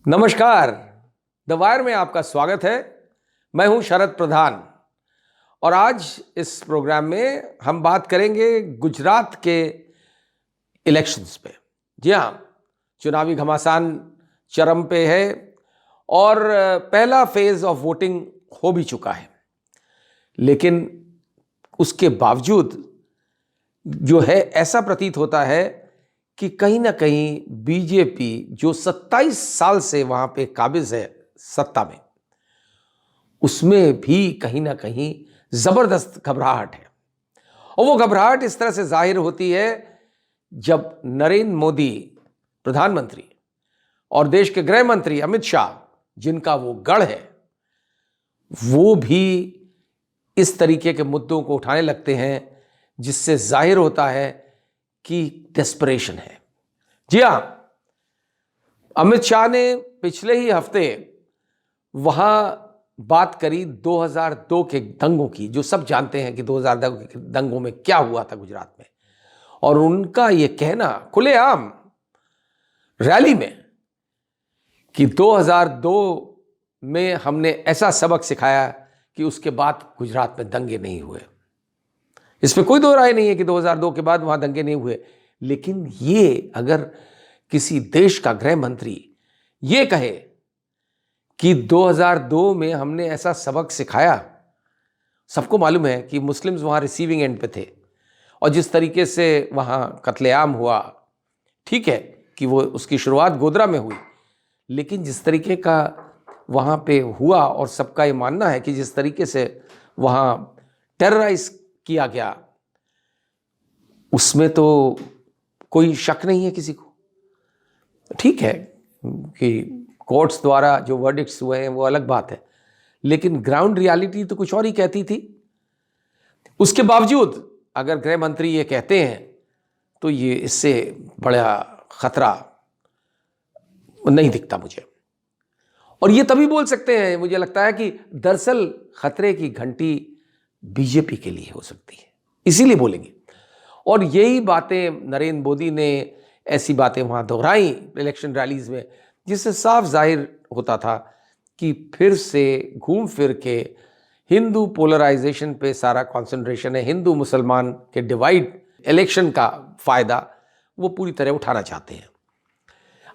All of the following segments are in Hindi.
नमस्कार। द वायर में आपका स्वागत है। मैं हूं शरद प्रधान और आज इस प्रोग्राम में हम बात करेंगे गुजरात के इलेक्शंस पे। जी हां, चुनावी घमासान चरम पे है और पहला फेज ऑफ वोटिंग हो भी चुका है, लेकिन उसके बावजूद जो है ऐसा प्रतीत होता है कि कहीं ना कहीं बीजेपी जो 27 साल से वहां पे काबिज है सत्ता में, उसमें भी कहीं ना कहीं जबरदस्त घबराहट है। और वो घबराहट इस तरह से जाहिर होती है जब नरेंद्र मोदी प्रधानमंत्री और देश के गृह मंत्री अमित शाह, जिनका वो गढ़ है, वो भी इस तरीके के मुद्दों को उठाने लगते हैं जिससे जाहिर होता है कि डेस्परेशन है। जी हां, अमित शाह ने पिछले ही हफ्ते वहां बात करी 2002 के दंगों की, जो सब जानते हैं कि 2002 के दंगों में क्या हुआ था गुजरात में। और उनका यह कहना खुलेआम रैली में कि 2002 में हमने ऐसा सबक सिखाया कि उसके बाद गुजरात में दंगे नहीं हुए। इसमें कोई दो राय नहीं है कि 2002 के बाद वहां दंगे नहीं हुए, लेकिन ये अगर किसी देश का गृह मंत्री ये कहे कि 2002 में हमने ऐसा सबक सिखाया, सबको मालूम है कि मुस्लिम्स वहां रिसीविंग एंड पे थे और जिस तरीके से वहां कत्लेआम हुआ, ठीक है कि वो उसकी शुरुआत गोधरा में हुई, लेकिन जिस तरीके का वहां पे हुआ और सबका ये मानना है कि जिस तरीके से वहां टेरराइज किया गया, उसमें तो कोई शक नहीं है किसी को। ठीक है कि कोर्ट्स द्वारा जो वर्डिक्ट्स हुए हैं वो अलग बात है, लेकिन ग्राउंड रियलिटी तो कुछ और ही कहती थी। उसके बावजूद अगर गृह मंत्री ये कहते हैं तो ये इससे बड़ा खतरा नहीं दिखता मुझे। और ये तभी बोल सकते हैं, मुझे लगता है कि दरअसल खतरे की घंटी बीजेपी के लिए हो सकती है, इसीलिए बोलेंगे। और यही बातें नरेंद्र मोदी ने ऐसी बातें वहां दोहराई इलेक्शन रैलीज में, जिससे साफ जाहिर होता था कि फिर से घूम फिर के हिंदू पोलराइजेशन पे सारा कंसंट्रेशन है। हिंदू मुसलमान के डिवाइड, इलेक्शन का फायदा वो पूरी तरह उठाना चाहते हैं।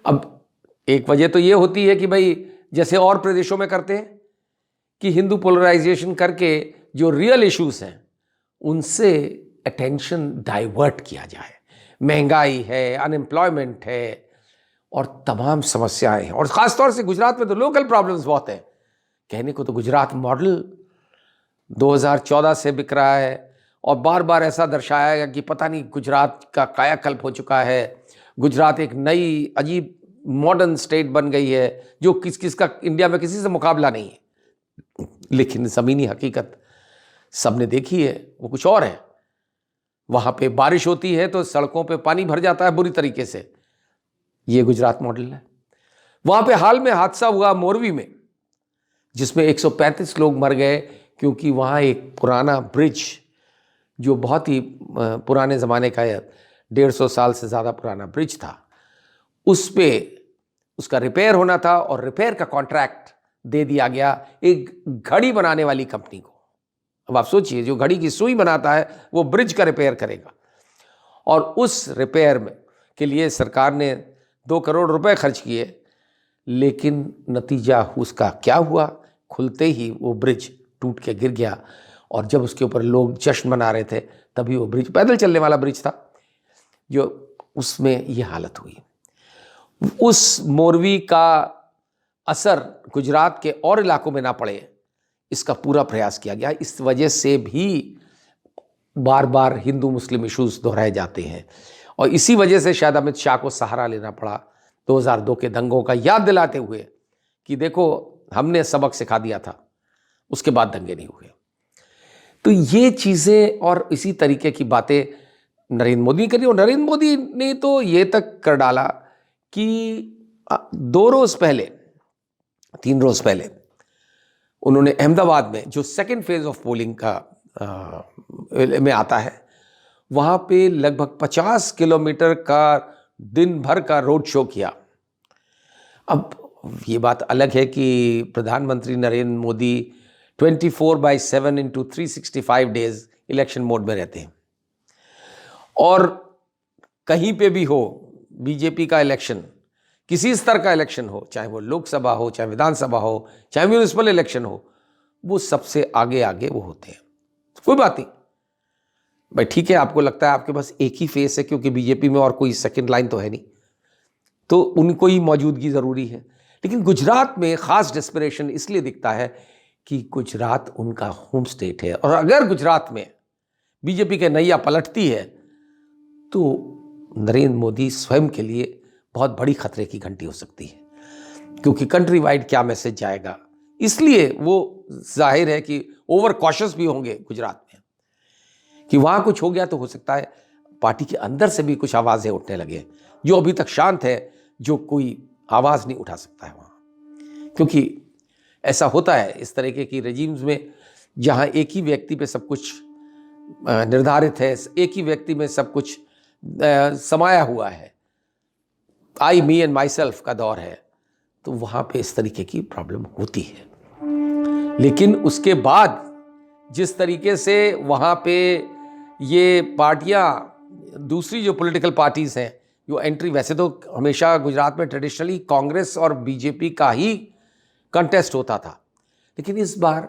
अब एक वजह तो ये होती है कि भाई जैसे और प्रदेशों में करते हैं कि हिंदू पोलराइजेशन करके जो रियल इश्यूज हैं उनसे अटेंशन डाइवर्ट किया जाए। महंगाई है, अनएम्प्लॉयमेंट है और तमाम समस्याएं हैं, और खासतौर से गुजरात में तो लोकल प्रॉब्लम्स बहुत हैं। कहने को तो गुजरात मॉडल 2014 से बिक रहा है और बार बार ऐसा दर्शाया गया कि पता नहीं गुजरात का कायाकल्प हो चुका है, गुजरात एक नई अजीब मॉडर्न स्टेट बन गई है जो किसका इंडिया में किसी से मुकाबला नहीं है। लेकिन ज़मीनी हकीकत सबने देखी है, वो कुछ और है। वहां पे बारिश होती है तो सड़कों पे पानी भर जाता है बुरी तरीके से, ये गुजरात मॉडल है। वहां पे हाल में हादसा हुआ मोरवी में, जिसमें 135 लोग मर गए क्योंकि वहां एक पुराना ब्रिज, जो बहुत ही पुराने ज़माने का 150 साल से ज़्यादा पुराना ब्रिज था, उस पे उसका रिपेयर होना था और रिपेयर का कॉन्ट्रैक्ट दे दिया गया एक घड़ी बनाने वाली कंपनी को। अब आप सोचिए, जो घड़ी की सुई बनाता है वो ब्रिज का रिपेयर करेगा, और उस रिपेयर में के लिए सरकार ने 2 करोड़ रुपए खर्च किए, लेकिन नतीजा उसका क्या हुआ? खुलते ही वो ब्रिज टूट के गिर गया, और जब उसके ऊपर लोग जश्न मना रहे थे तभी वो ब्रिज पैदल चलने वाला ब्रिज था, जो उसमें ये हालत हुई। उस मोरवी का असर गुजरात के और इलाकों में ना पड़े, इसका पूरा प्रयास किया गया। इस वजह से भी बार बार हिंदू मुस्लिम इश्यूज दोहराए जाते हैं, और इसी वजह से शायद अमित शाह को सहारा लेना पड़ा 2002 के दंगों का, याद दिलाते हुए कि देखो हमने सबक सिखा दिया था, उसके बाद दंगे नहीं हुए। तो ये चीज़ें और इसी तरीके की बातें नरेंद्र मोदी करी, और नरेंद्र मोदी ने तो ये तक कर डाला कि 2 रोज पहले, 3 रोज पहले उन्होंने अहमदाबाद में, जो सेकेंड फेज ऑफ पोलिंग का में आता है, वहाँ पे लगभग 50 किलोमीटर का दिन भर का रोड शो किया। अब ये बात अलग है कि प्रधानमंत्री Narendra Modi 24/7 into 365 days election mode में रहते हैं, और कहीं पे भी हो बीजेपी का इलेक्शन, किसी स्तर का इलेक्शन हो, चाहे वो लोकसभा हो, चाहे विधानसभा हो, चाहे म्यूनिसिपल इलेक्शन हो, वो सबसे आगे आगे वो होते हैं। कोई बात नहीं भाई, ठीक है, आपको लगता है आपके पास एक ही फेस है क्योंकि बीजेपी में और कोई सेकंड लाइन तो है नहीं, तो उनको ही मौजूदगी ज़रूरी है। लेकिन गुजरात में ख़ास डेस्परेशन इसलिए दिखता है कि गुजरात उनका होम स्टेट है, और अगर गुजरात में बीजेपी के नैया पलटती है तो नरेंद्र मोदी स्वयं के लिए बहुत बड़ी खतरे की घंटी हो सकती है, क्योंकि कंट्री वाइड क्या मैसेज जाएगा। इसलिए वो जाहिर है कि ओवर कॉशियस भी होंगे गुजरात में, कि वहाँ कुछ हो गया तो हो सकता है पार्टी के अंदर से भी कुछ आवाज़ें उठने लगे, जो अभी तक शांत है, जो कोई आवाज़ नहीं उठा सकता है वहाँ। क्योंकि ऐसा होता है इस तरीके की रेजिम्स में, जहाँ एक ही व्यक्ति पे सब कुछ निर्धारित है, एक ही व्यक्ति में सब कुछ समाया हुआ है, आई मी एंड माई सेल्फ का दौर है, तो वहाँ पे इस तरीके की प्रॉब्लम होती है। लेकिन उसके बाद जिस तरीके से वहाँ पे ये पार्टियाँ, दूसरी जो पॉलिटिकल पार्टीज़ हैं, जो एंट्री, वैसे तो हमेशा गुजरात में ट्रेडिशनली कांग्रेस और बीजेपी का ही कंटेस्ट होता था, लेकिन इस बार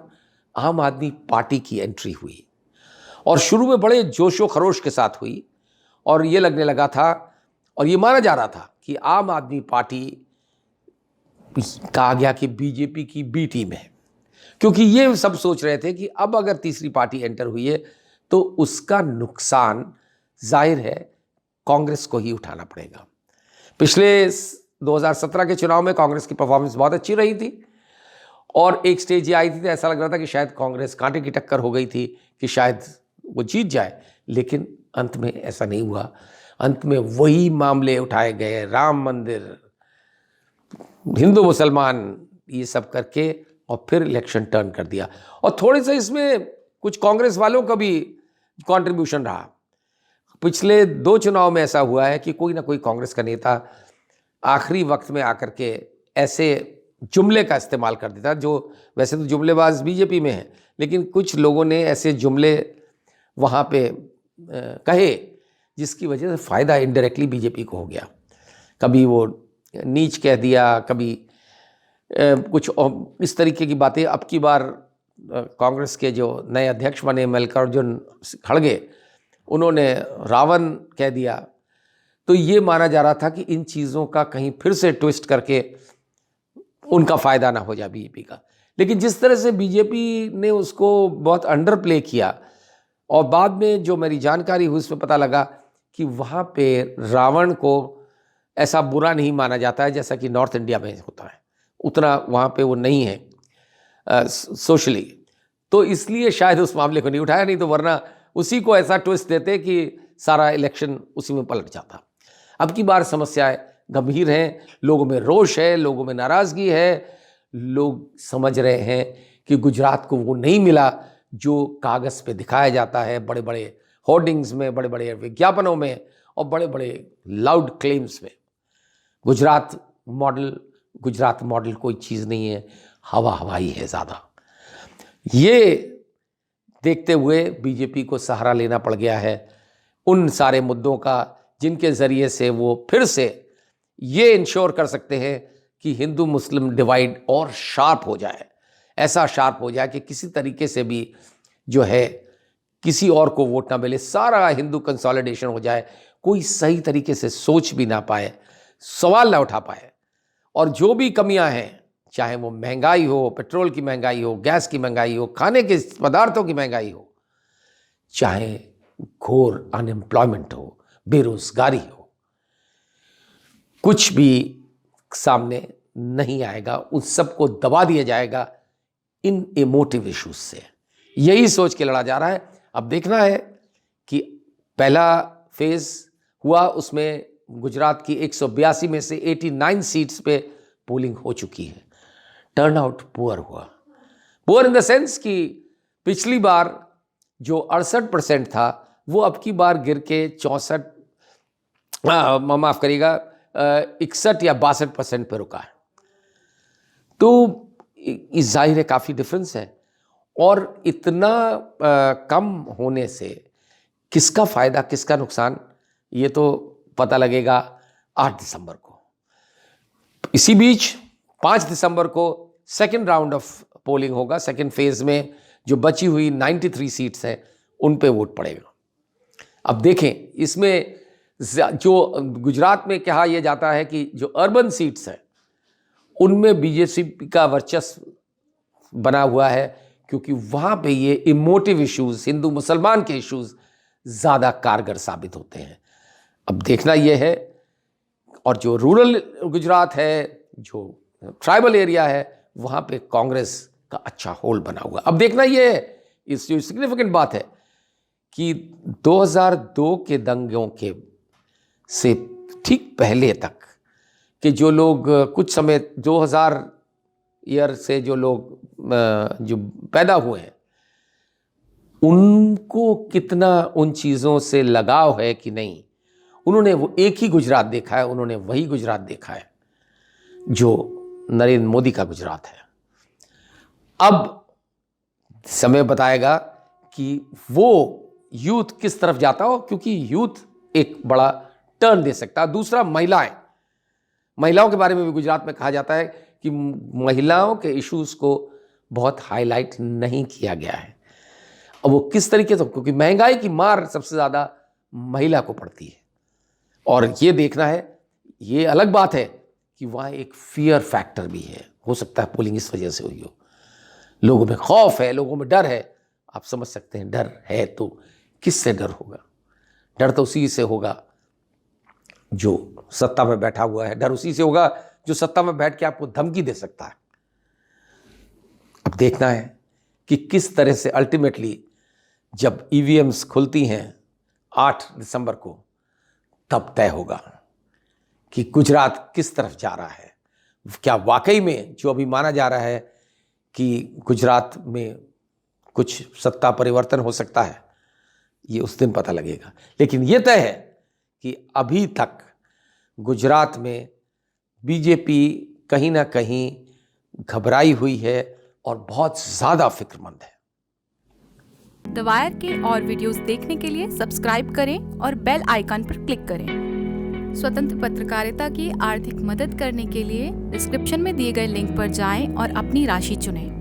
आम आदमी पार्टी की एंट्री हुई, और शुरू में बड़े जोशो खरोश के साथ हुई, और ये लगने लगा था और ये माना जा रहा था कि आम आदमी पार्टी कहा गया कि बीजेपी की बी टीम है, क्योंकि ये सब सोच रहे थे कि अब अगर तीसरी पार्टी एंटर हुई है तो उसका नुकसान जाहिर है कांग्रेस को ही उठाना पड़ेगा। पिछले 2017 के चुनाव में कांग्रेस की परफॉर्मेंस बहुत अच्छी रही थी, और एक स्टेज ये आई थी तो ऐसा लग रहा था कि शायद कांग्रेस कांटे की टक्कर हो गई थी कि शायद वो जीत जाए, लेकिन अंत में ऐसा नहीं हुआ। अंत में वही मामले उठाए गए, राम मंदिर, हिंदू मुसलमान, ये सब करके, और फिर इलेक्शन टर्न कर दिया। और थोड़े से इसमें कुछ कांग्रेस वालों का भी कंट्रीब्यूशन रहा। पिछले 2 चुनाव में ऐसा हुआ है कि कोई ना कोई कांग्रेस का नेता आखिरी वक्त में आकर के ऐसे जुमले का इस्तेमाल कर देता, जो वैसे तो जुमलेबाज बीजेपी में है, लेकिन कुछ लोगों ने ऐसे जुमले वहाँ पे कहे जिसकी वजह से फ़ायदा इनडायरेक्टली बीजेपी को हो गया। कभी वो नीच कह दिया, कभी कुछ इस तरीके की बातें। अब की बार कांग्रेस के जो नए अध्यक्ष बने मल्लिकार्जुन खड़गे, उन्होंने रावण कह दिया। तो ये माना जा रहा था कि इन चीज़ों का कहीं फिर से ट्विस्ट करके उनका फ़ायदा ना हो जाए बीजेपी का। लेकिन जिस तरह से बीजेपी ने उसको बहुत अंडर प्ले किया, और बाद में जो मेरी जानकारी हुई उसमें पता लगा कि वहाँ पे रावण को ऐसा बुरा नहीं माना जाता है जैसा कि नॉर्थ इंडिया में होता है, उतना वहाँ पे वो नहीं है सोशली। तो इसलिए शायद उस मामले को नहीं उठाया, नहीं तो वरना उसी को ऐसा ट्विस्ट देते कि सारा इलेक्शन उसी में पलट जाता। अब की बार समस्याएं गंभीर हैं, लोगों में रोष है, लोगों में नाराज़गी है, लोग समझ रहे हैं कि गुजरात को वो नहीं मिला जो कागज़ पे दिखाया जाता है, बड़े बड़े होर्डिंग्स में, बड़े बड़े विज्ञापनों में, और बड़े बड़े लाउड क्लेम्स में। गुजरात मॉडल कोई चीज़ नहीं है, हवाई है ज़्यादा। ये देखते हुए बीजेपी को सहारा लेना पड़ गया है उन सारे मुद्दों का जिनके ज़रिए से वो फिर से ये इंश्योर कर सकते हैं कि हिंदू मुस्लिम डिवाइड और शार्प हो जाए, ऐसा शार्प हो जाए कि किसी तरीके से भी जो है किसी और को वोट ना मिले, सारा हिंदू कंसोलिडेशन हो जाए, कोई सही तरीके से सोच भी ना पाए, सवाल ना उठा पाए। और जो भी कमियां हैं, चाहे वो महंगाई हो, पेट्रोल की महंगाई हो, गैस की महंगाई हो, खाने के पदार्थों की महंगाई हो, चाहे घोर अनएम्प्लॉयमेंट हो, बेरोजगारी हो, कुछ भी सामने नहीं आएगा, उन सबको दबा दिया जाएगा इन इमोटिव इश्यूज से। यही सोच के लड़ा जा रहा है। अब देखना है कि पहला फेज हुआ, उसमें गुजरात की 182 में से 89 सीट्स पे पोलिंग हो चुकी है। टर्नआउट पुअर हुआ, पुअर इन द सेंस कि पिछली बार जो 68% था वो अब की बार गिर के 64, माफ़ करिएगा, 61 या 62% पे रुका है। तो इस जाहिर है काफ़ी डिफरेंस है, और इतना कम होने से किसका फ़ायदा किसका नुकसान ये तो पता लगेगा 8 दिसंबर को। इसी बीच 5 दिसंबर को सेकेंड राउंड ऑफ पोलिंग होगा। सेकेंड फेज में जो बची हुई 93 सीट्स हैं उन पे वोट पड़ेगा। अब देखें, इसमें जो गुजरात में कहा यह जाता है कि जो अर्बन सीट्स हैं उनमें बीजेपी का वर्चस्व बना हुआ है, क्योंकि वहाँ पे ये इमोटिव इश्यूज, हिंदू मुसलमान के इश्यूज ज़्यादा कारगर साबित होते हैं। अब देखना यह है, और जो रूरल गुजरात है, जो ट्राइबल एरिया है, वहाँ पे कांग्रेस का अच्छा होल्ड बना हुआ। अब देखना यह है, इस जो सिग्निफिकेंट बात है कि 2002 के दंगों के से ठीक पहले तक कि जो लोग कुछ समय 2000 ईयर से जो लोग जो पैदा हुए हैं उनको कितना उन चीज़ों से लगाव है कि नहीं, उन्होंने वो एक ही गुजरात देखा है, उन्होंने वही गुजरात देखा है जो नरेंद्र मोदी का गुजरात है। अब समय बताएगा कि वो यूथ किस तरफ जाता हो, क्योंकि यूथ एक बड़ा टर्न दे सकता है। दूसरा, महिलाओं के बारे में भी गुजरात में कहा जाता है कि महिलाओं के इश्यूज को बहुत हाईलाइट नहीं किया गया है। अब वो किस तरीके से, क्योंकि महंगाई की मार सबसे ज़्यादा महिला को पड़ती है, और ये देखना है। ये अलग बात है कि वहाँ एक फियर फैक्टर भी है, हो सकता है पोलिंग इस वजह से हुई हो, लोगों में खौफ है, लोगों में डर है। आप समझ सकते हैं, डर है तो किससे डर होगा? डर तो उसी से होगा जो सत्ता में बैठा हुआ है, डर उसी से होगा जो सत्ता में बैठ के आपको धमकी दे सकता है। अब देखना है कि किस तरह से अल्टीमेटली जब ईवीएम्स खुलती हैं 8 दिसंबर को, तब तय होगा कि गुजरात किस तरफ जा रहा है। क्या वाकई में जो अभी माना जा रहा है कि गुजरात में कुछ सत्ता परिवर्तन हो सकता है, ये उस दिन पता लगेगा। लेकिन ये तय है कि अभी तक गुजरात में बीजेपी कहीं ना कहीं घबराई हुई है और बहुत ज़्यादा फिक्रमंद है। द वायर के और वीडियोस देखने के लिए सब्सक्राइब करें और बेल आइकन पर क्लिक करें। स्वतंत्र पत्रकारिता की आर्थिक मदद करने के लिए डिस्क्रिप्शन में दिए गए लिंक पर जाएं और अपनी राशि चुनें।